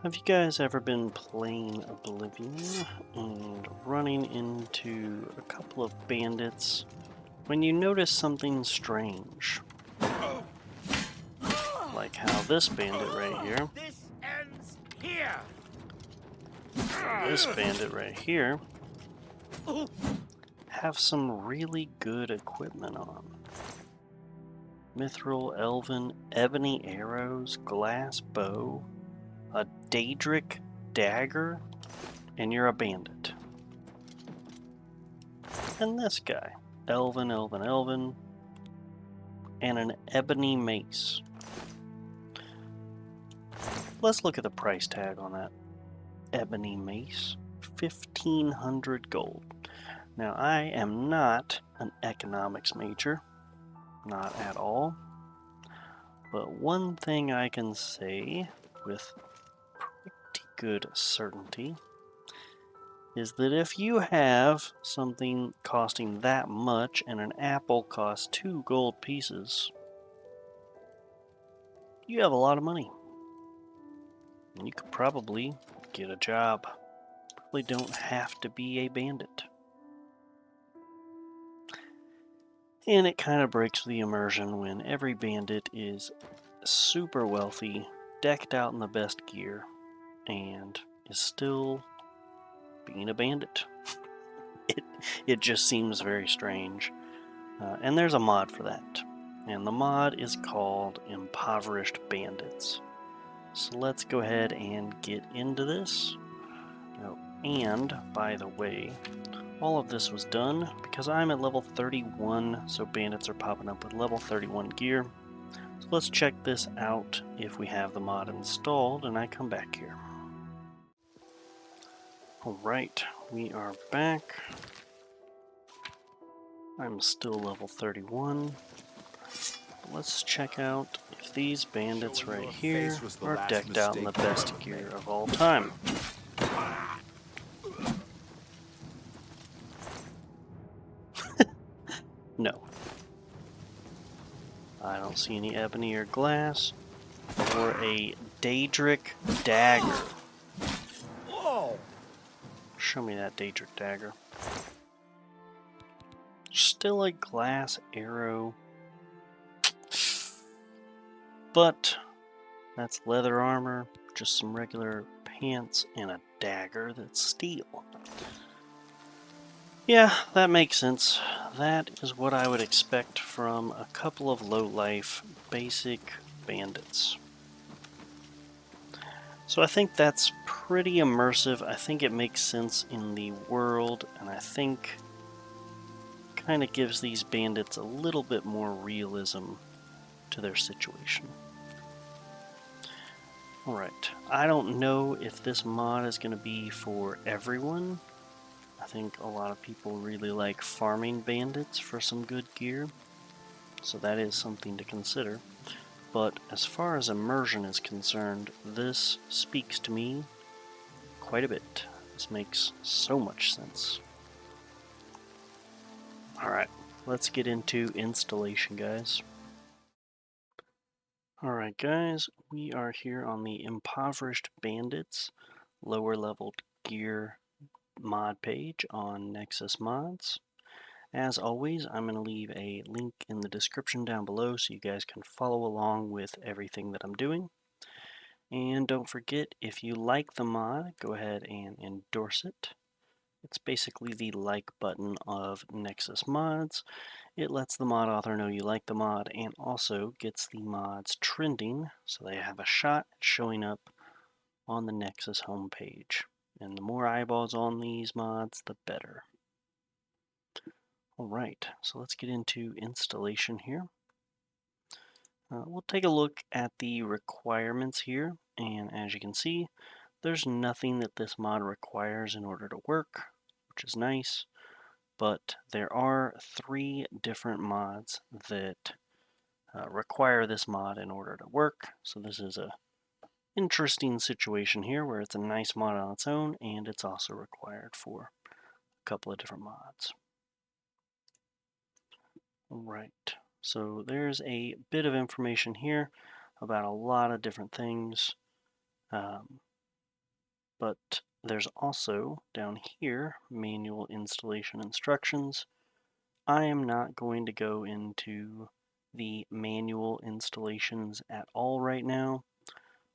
Have you guys ever been playing Oblivion and running into a couple of bandits when you notice something strange? Like how this bandit right here, This ends here. and this bandit right here have some really good equipment on. Mithril, elven, ebony arrows, glass bow, a daedric dagger, and you're a bandit. And this guy, elven, and an ebony mace. Let's look at the price tag on that ebony mace. 1,500 gold. Now, I am not an economics major, not at all. But one thing I can say with pretty good certainty is that if you have something costing that much and an apple costs 2 gold pieces, you have a lot of money. And you could probably get a job. Probably don't have to be a bandit. And it kind of breaks the immersion when every bandit is super wealthy, decked out in the best gear, and is still being a bandit. It just seems very strange. And there's a mod for that. And the mod is called Impoverished Bandits. So let's go ahead and get into this. Oh, and, by the way, all of this was done because I'm at level 31, so bandits are popping up with level 31 gear. So let's check this out if we have the mod installed, and I come back here. Alright, we are back. I'm still level 31. Let's check out if these bandits right here are decked out in the best gear of all time. No. I don't see any ebony or glass, or a daedric dagger. Whoa! Show me that daedric dagger. Still a glass arrow, but that's leather armor, just some regular pants, and a dagger that's steel. Yeah, that makes sense. That is what I would expect from a couple of low-life, basic bandits. So I think that's pretty immersive. I think it makes sense in the world, and I think kind of gives these bandits a little bit more realism to their situation. Alright, I don't know if this mod is going to be for everyone. I think a lot of people really like farming bandits for some good gear, so that is something to consider. But as far as immersion is concerned, this speaks to me quite a bit. This makes so much sense. Alright, let's get into installation, guys. Alright guys, we are here on the Impoverished Bandits lower leveled gear mod page on Nexus Mods. As always, I'm going to leave a link in the description down below so you guys can follow along with everything that I'm doing. And don't forget, if you like the mod, go ahead and endorse it. It's basically the like button of Nexus Mods. It lets the mod author know you like the mod and also gets the mods trending so they have a shot at showing up on the Nexus homepage. And the more eyeballs on these mods, the better. Alright, so let's get into installation here. We'll take a look at the requirements here, and as you can see, there's nothing that this mod requires in order to work, which is nice, but there are 3 different mods that require this mod in order to work, so this is a interesting situation here where it's a nice mod on its own, and it's also required for a couple of different mods. Right, so there's a bit of information here about a lot of different things. But there's also down here manual installation instructions. I am not going to go into the manual installations at all right now.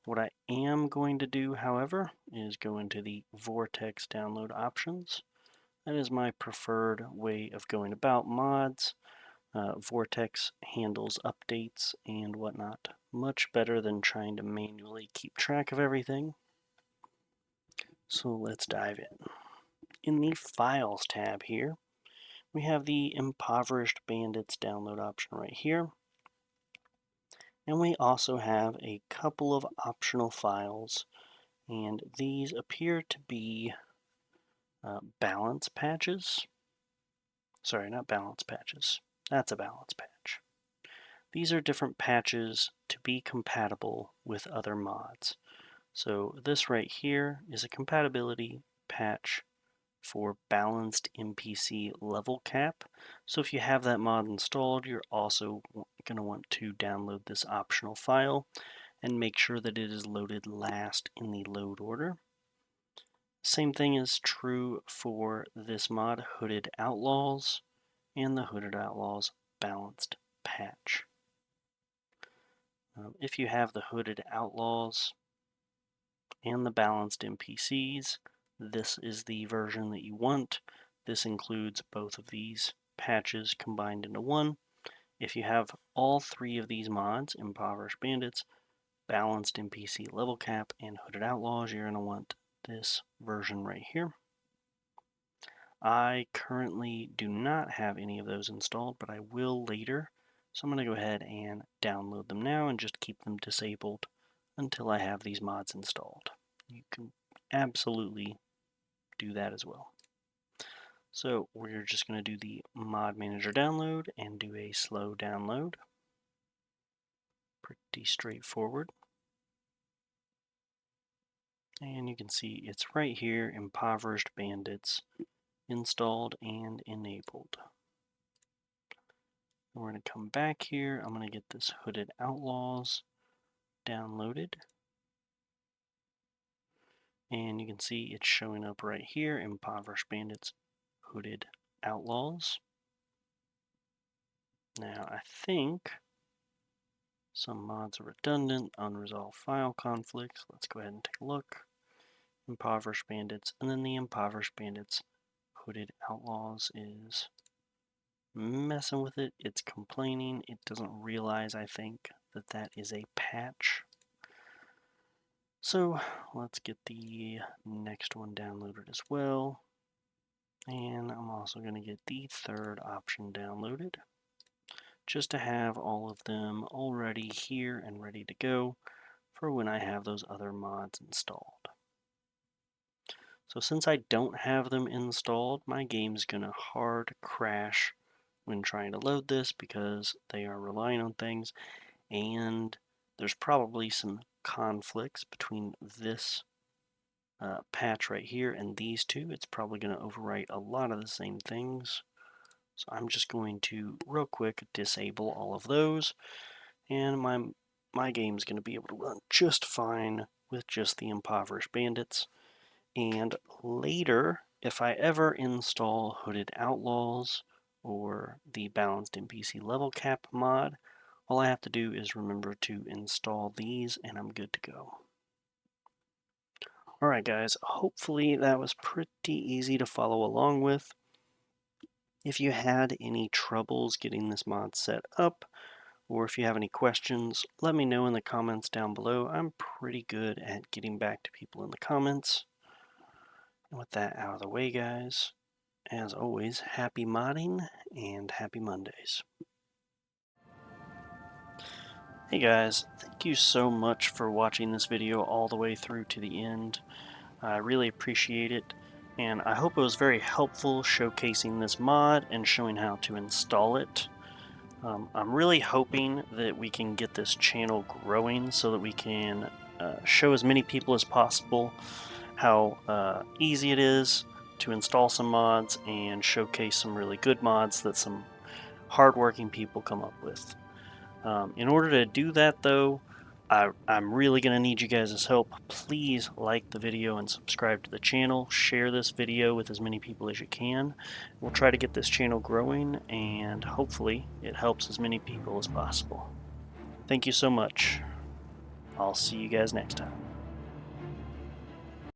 What I am going to do, however, is go into the Vortex download options. That is my preferred way of going about mods. Vortex handles updates and whatnot much better than trying to manually keep track of everything. So let's dive in. In the Files tab here, we have the Impoverished Bandits download option right here. And we also have a couple of optional files, and these appear to be balance patches. Sorry, not balance patches. That's a balance patch. These are different patches to be compatible with other mods. So this right here is a compatibility patch for balanced NPC level cap. So if you have that mod installed, you're also going to want to download this optional file and make sure that it is loaded last in the load order. Same thing is true for this mod, Hooded Outlaws, and the Hooded Outlaws balanced patch. If you have the Hooded Outlaws and the balanced NPCs, this is the version that you want. This includes both of these patches combined into one. If you have all three of these mods, Impoverished Bandits, balanced NPC level cap, and Hooded Outlaws, you're going to want this version right here. I currently do not have any of those installed, but I will later. So I'm going to go ahead and download them now and just keep them disabled until I have these mods installed. You can absolutely do that as well. So we're just going to do the mod manager download and do a slow download. Pretty straightforward. And you can see it's right here, Impoverished Bandits, installed and enabled. We're going to come back here. I'm going to get this Hooded Outlaws downloaded. And you can see it's showing up right here, Impoverished Bandits, Hooded Outlaws. Now I think some mods are redundant, unresolved file conflicts. Let's go ahead and take a look. Impoverished Bandits, and then the Impoverished Bandits Hooded Outlaws is messing with it. It's complaining. It doesn't realize, I think, that that is a patch. So let's get the next one downloaded as well. And I'm also going to get the third option downloaded, just to have all of them already here and ready to go for when I have those other mods installed. So since I don't have them installed, my game's going to hard crash when trying to load this because they are relying on things, and there's probably some conflicts between this patch right here and these two. It's probably going to overwrite a lot of the same things. So I'm just going to real quick disable all of those, and my game's going to be able to run just fine with just the Impoverished Bandits. And later, if I ever install Hooded Outlaws or the Balanced NPC Level Cap mod, all I have to do is remember to install these and I'm good to go. Alright guys, hopefully that was pretty easy to follow along with. If you had any troubles getting this mod set up, or if you have any questions, let me know in the comments down below. I'm pretty good at getting back to people in the comments. And with that out of the way, guys, as always, happy modding and happy Mondays. Hey guys, thank you so much for watching this video all the way through to the end. I really appreciate it, and I hope it was very helpful showcasing this mod and showing how to install it. I'm really hoping that we can get this channel growing so that we can show as many people as possible how easy it is to install some mods and showcase some really good mods that some hardworking people come up with. In order to do that though, I'm really going to need you guys' help. Please like the video and subscribe to the channel. Share this video with as many people as you can. We'll try to get this channel growing, and hopefully it helps as many people as possible. Thank you so much. I'll see you guys next time.